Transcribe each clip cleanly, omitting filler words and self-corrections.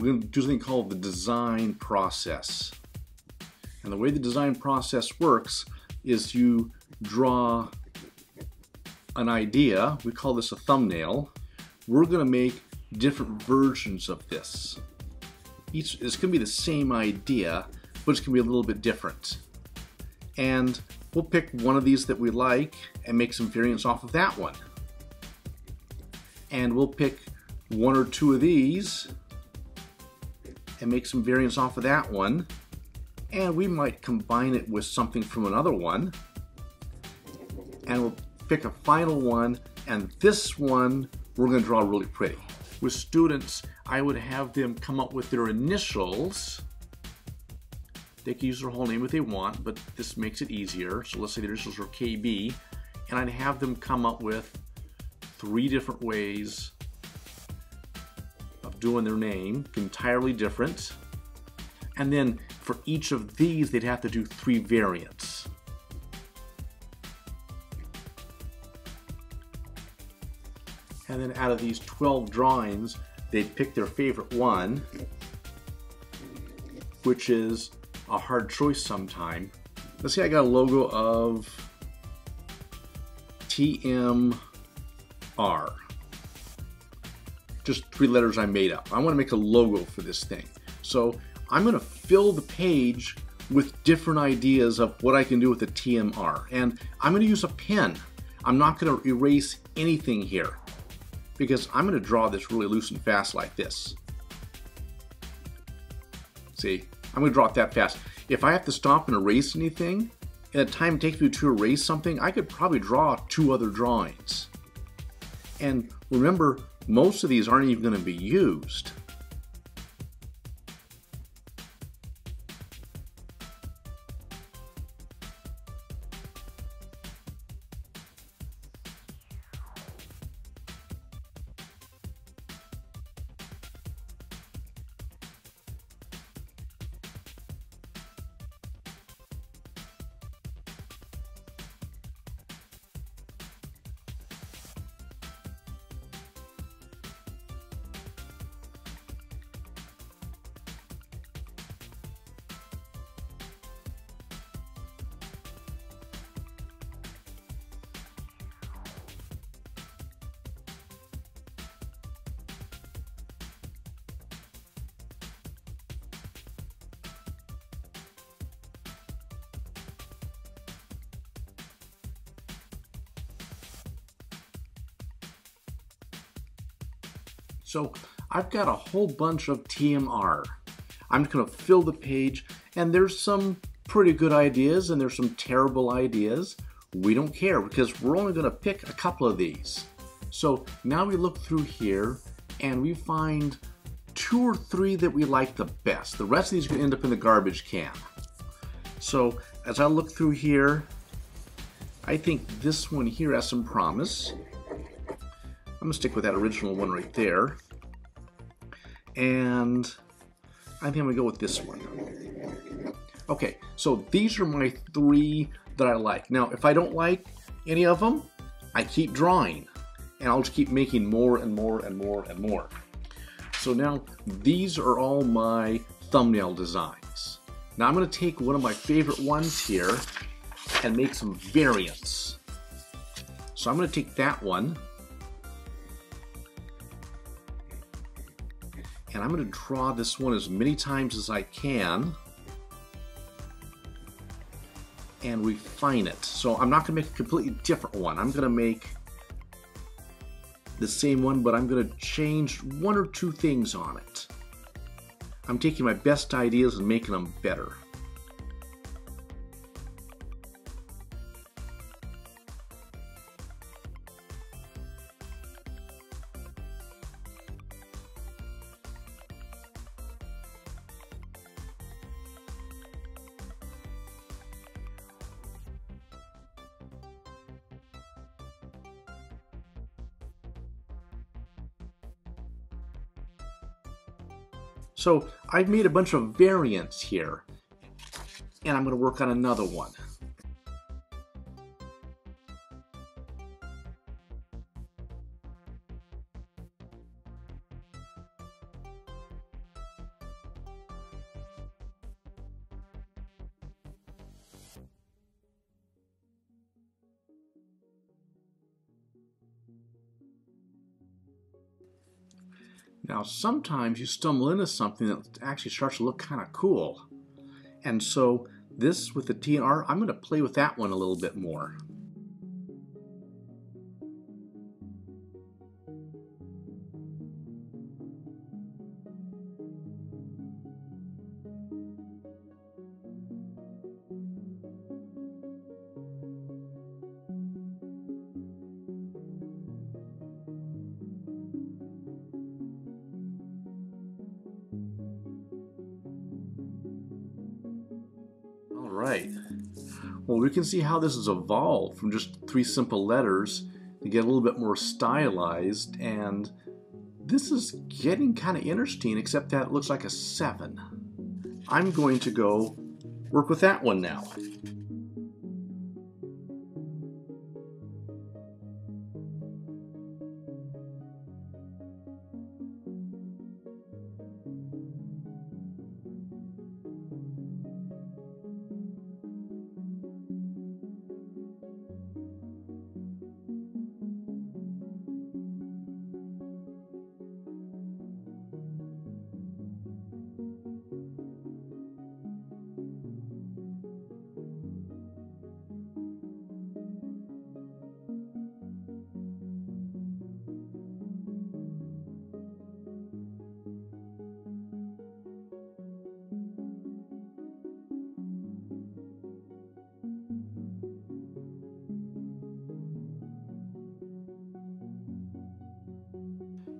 we're going to do something called the design process. And the way the design process works is you draw an idea. We call this a thumbnail. We're going to make different versions of this. It's going to be the same idea, but it's going to be a little bit different. And we'll pick one of these that we like and make some variants off of that one. And we'll pick one or two of these and make some variants off of that one. And we might combine it with something from another one. And we'll pick a final one, and this one we're going to draw really pretty. With students, I would have them come up with their initials. They can use their whole name if they want, but this makes it easier. So let's say their initials are KB, and I'd have them come up with 3 different ways of doing their name, entirely different. And then for each of these, they'd have to do 3 variants. And then out of these 12 drawings, they'd pick their favorite one, which is a hard choice sometime. Let's say I got a logo of TMR. Just 3 letters I made up. I want to make a logo for this thing. So I'm going to fill the page with different ideas of what I can do with the TMR. And I'm going to use a pen. I'm not going to erase anything here, because I'm going to draw this really loose and fast like this. See, I'm going to draw it that fast. If I have to stop and erase anything, in the time it takes me to erase something, I could probably draw 2 other drawings. And remember, most of these aren't even going to be used. So I've got a whole bunch of TMR. I'm just going to fill the page, and there's some pretty good ideas and there's some terrible ideas. We don't care, because we're only going to pick a couple of these. So now we look through here and we find 2 or 3 that we like the best. The rest of these are going to end up in the garbage can. So as I look through here, I think this one here has some promise. I'm going to stick with that original one right there. And I think I'm going to go with this one. Okay, so these are my 3 that I like. Now, if I don't like any of them, I keep drawing. And I'll just keep making more and more and more and more. So now, these are all my thumbnail designs. Now I'm going to take one of my favorite ones here and make some variants. So I'm going to take that one, and I'm going to draw this one as many times as I can and refine it. So I'm not going to make a completely different one. I'm going to make the same one, but I'm going to change 1 or 2 things on it. I'm taking my best ideas and making them better. So I've made a bunch of variants here, and I'm going to work on another one. Now sometimes you stumble into something that actually starts to look kind of cool. And so this with the T and R, I'm going to play with that one a little bit more. All right. Well, we can see how this has evolved from just 3 simple letters to get a little bit more stylized, and this is getting kind of interesting, except that it looks like a 7. I'm going to go work with that one now.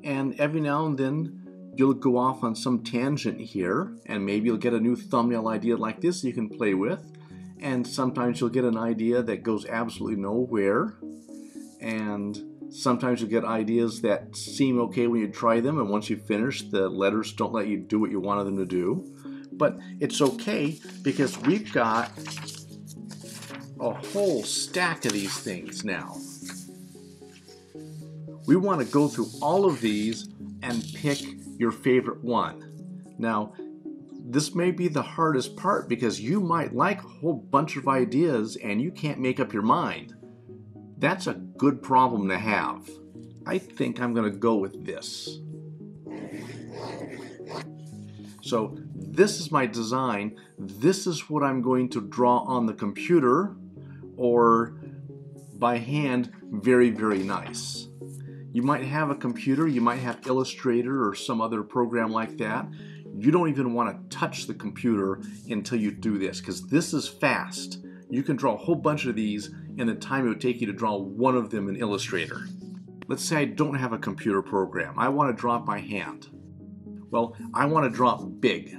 And every now and then you'll go off on some tangent here, and maybe you'll get a new thumbnail idea like this you can play with, and sometimes you'll get an idea that goes absolutely nowhere, and sometimes you'll get ideas that seem okay when you try them, and once you finish, the letters don't let you do what you wanted them to do. But it's okay, because we've got a whole stack of these things now. We want to go through all of these and pick your favorite one. Now, this may be the hardest part because you might like a whole bunch of ideas and you can't make up your mind. That's a good problem to have. I think I'm going to go with this. So this is my design. This is what I'm going to draw on the computer or by hand. Very, very nice. You might have a computer, you might have Illustrator or some other program like that. You don't even want to touch the computer until you do this, because this is fast. You can draw a whole bunch of these in the time it would take you to draw one of them in Illustrator. Let's say I don't have a computer program. I want to draw it by hand. Well, I want to draw it big.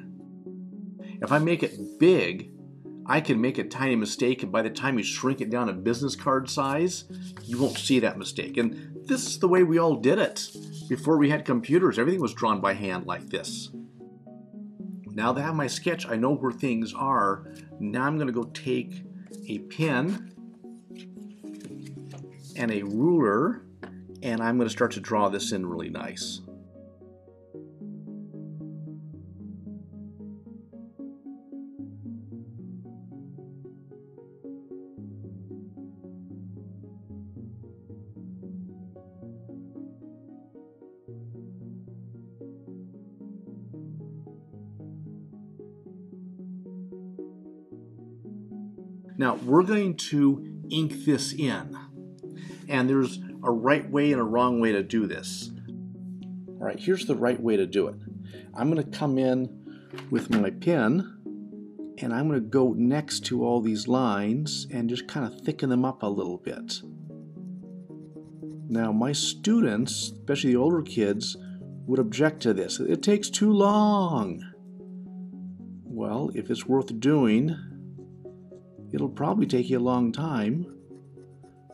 If I make it big, I can make a tiny mistake, and by the time you shrink it down to business card size, you won't see that mistake. And this is the way we all did it. Before we had computers, everything was drawn by hand like this. Now that I have my sketch, I know where things are. Now I'm going to go take a pen and a ruler, and I'm going to start to draw this in really nice. Now we're going to ink this in, and there's a right way and a wrong way to do this. All right, here's the right way to do it. I'm going to come in with my pen, and I'm going to go next to all these lines and just kind of thicken them up a little bit. Now my students, especially the older kids, would object to this. It takes too long. Well, if it's worth doing, it'll probably take you a long time,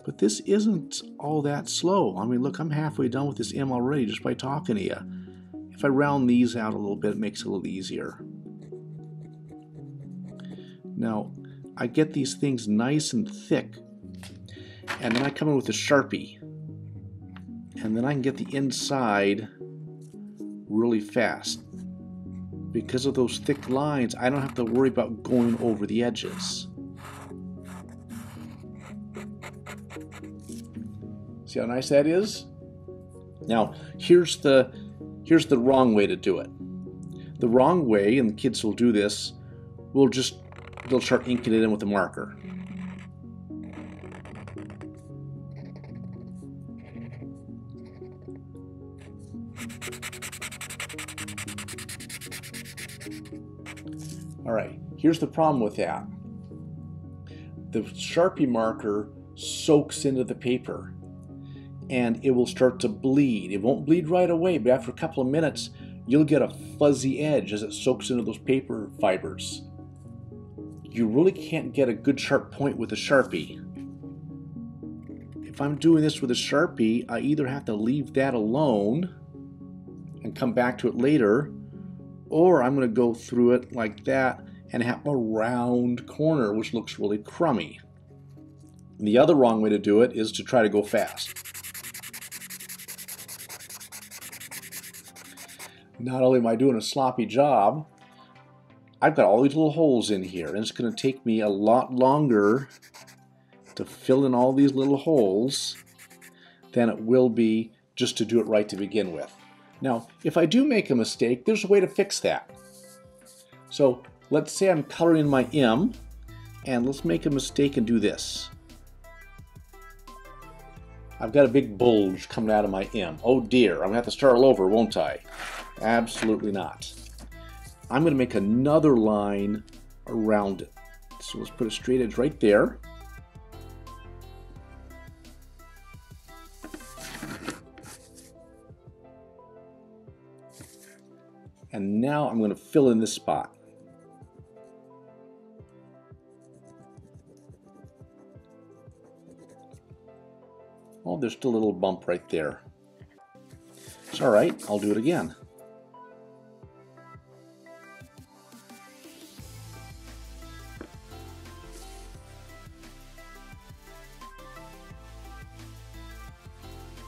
but this isn't all that slow. I mean, look, I'm halfway done with this M already just by talking to you. If I round these out a little bit, it makes it a little easier. Now, I get these things nice and thick, and then I come in with a Sharpie, and then I can get the inside really fast. Because of those thick lines, I don't have to worry about going over the edges. See how nice that is? Now, here's the wrong way to do it. The wrong way, and the kids will do this, they'll start inking it in with a marker. All right, here's the problem with that. The Sharpie marker soaks into the paper and it will start to bleed. It won't bleed right away, but after a couple of minutes, you'll get a fuzzy edge as it soaks into those paper fibers. You really can't get a good sharp point with a Sharpie. If I'm doing this with a Sharpie, I either have to leave that alone and come back to it later, or I'm going to go through it like that and have a round corner, which looks really crummy. And the other wrong way to do it is to try to go fast. Not only am I doing a sloppy job, I've got all these little holes in here, and it's going to take me a lot longer to fill in all these little holes than it will be just to do it right to begin with. Now, if I do make a mistake, there's a way to fix that. So let's say I'm coloring my M, and let's make a mistake and do this. I've got a big bulge coming out of my M. Oh dear, I'm going to have to start all over, won't I? Absolutely not. I'm going to make another line around it. So let's put a straight edge right there. And now I'm going to fill in this spot. Oh, there's still a little bump right there. It's all right, I'll do it again.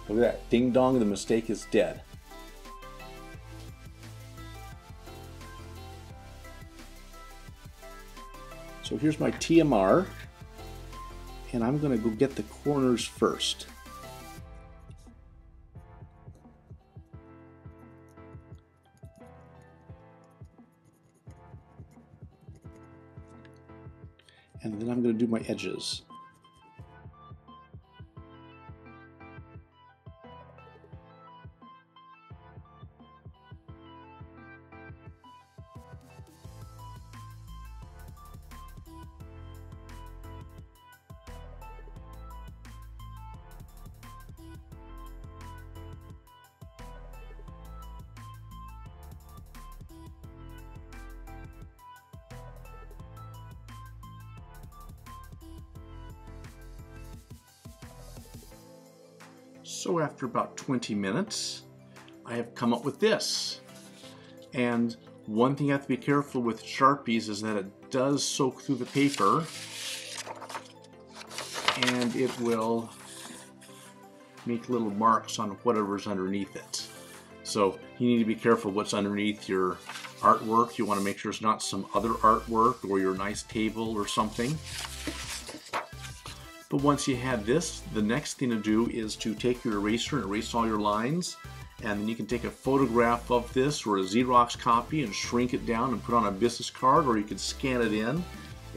Look at that, ding dong, the mistake is dead. So here's my TMR, and I'm going to go get the corners first. And then I'm going to do my edges. So after about 20 minutes, I have come up with this. And one thing you have to be careful with Sharpies is that it does soak through the paper, and it will make little marks on whatever's underneath it. So you need to be careful what's underneath your artwork. You want to make sure it's not some other artwork or your nice table or something. But once you have this, the next thing to do is to take your eraser and erase all your lines, and then you can take a photograph of this or a Xerox copy and shrink it down and put on a business card, or you can scan it in,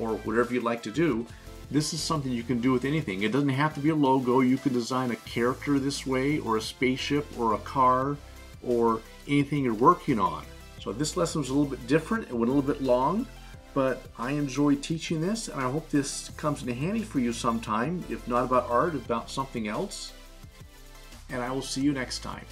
or whatever you'd like to do. This is something you can do with anything. It doesn't have to be a logo. You can design a character this way, or a spaceship, or a car, or anything you're working on. So this lesson was a little bit different. It went a little bit long, but I enjoyed teaching this, and I hope this comes in handy for you sometime, if not about art, about something else. And I will see you next time.